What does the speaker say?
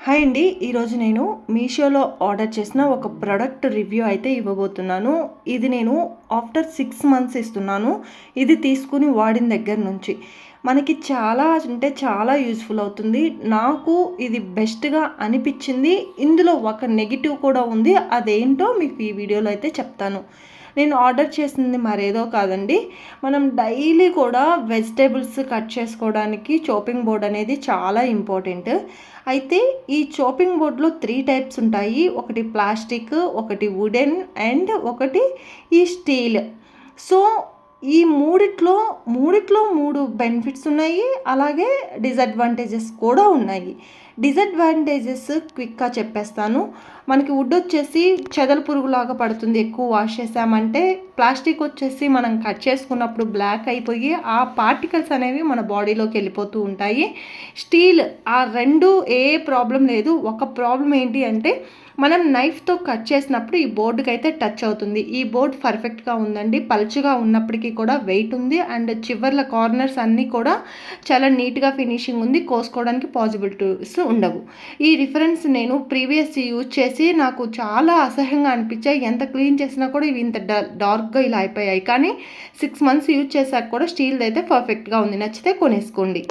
Hi అండి. ఈరోజు నేను మీషోలో ఆర్డర్ చేసిన ఒక ప్రోడక్ట్ రివ్యూ అయితే ఇవ్వబోతున్నాను. ఇది నేను ఆఫ్టర్ 6 మంత్స్ ఇస్తున్నాను. ఇది తీసుకుని వాడిన దగ్గర నుంచి మనకి చాలా అంటే చాలా యూజ్ఫుల్ అవుతుంది. నాకు ఇది బెస్ట్గా అనిపించింది. ఇందులో ఒక నెగిటివ్ కూడా ఉంది. అదేంటో మీకు ఈ వీడియోలో అయితే చెప్తాను. నేను ఆర్డర్ చేసింది మరేదో కాదండి. మనం డైలీ కూడా వెజిటేబుల్స్ కట్ చేసుకోవడానికి చాపింగ్ బోర్డ్ అనేది చాలా ఇంపార్టెంట్. అయితే ఈ చాపింగ్ బోర్డ్లో 3 టైప్స్ ఉంటాయి. ఒకటి ప్లాస్టిక్, ఒకటి వుడెన్ అండ్ ఒకటి ఈ స్టీల్. సో ఈ మూడిట్లో 3 బెనిఫిట్స్ ఉన్నాయి, అలాగే డిసడ్వాంటేజెస్ కూడా ఉన్నాయి. డిసడ్వాంటేజెస్ క్విక్గా చెప్పేస్తాను. మనకి వుడ్ వచ్చేసి చెదల పురుగులాగా పడుతుంది ఎక్కువ వాష్ చేసామంటే. ప్లాస్టిక్ వచ్చేసి మనం కట్ చేసుకున్నప్పుడు బ్లాక్ అయిపోయి ఆ పార్టికల్స్ అనేవి మన బాడీలోకి వెళ్ళిపోతూ ఉంటాయి. స్టీల్ ఆ రెండు ఏ ప్రాబ్లం లేదు. ఒక ప్రాబ్లం ఏంటి అంటే మనం నైఫ్తో కట్ చేసినప్పుడు ఈ బోర్డుకి అయితే టచ్ అవుతుంది. ఈ బోర్డ్ పర్ఫెక్ట్గా ఉందండి. పలుచుగా ఉన్నప్పటికీ కూడా వెయిట్ ఉంది అండ్ చివర్ల కార్నర్స్ అన్నీ కూడా చాలా నీట్గా ఫినిషింగ్ ఉంది. కోసుకోవడానికి పాసిబిలిటీస్ ఉండవు. ఈ రిఫరెన్స్ నేను ప్రీవియస్ యూజ్ చేసి నాకు చాలా అసహ్యంగా అనిపించాయి. ఎంత క్లీన్ చేసినా కూడా ఇవి ఇంత డార్క్గా ఇలా అయిపోయాయి. కానీ 6 మంత్స్ యూజ్ చేశాక కూడా స్టీల్ది అయితే పర్ఫెక్ట్గా ఉంది. నచ్చితే కొనేసుకోండి.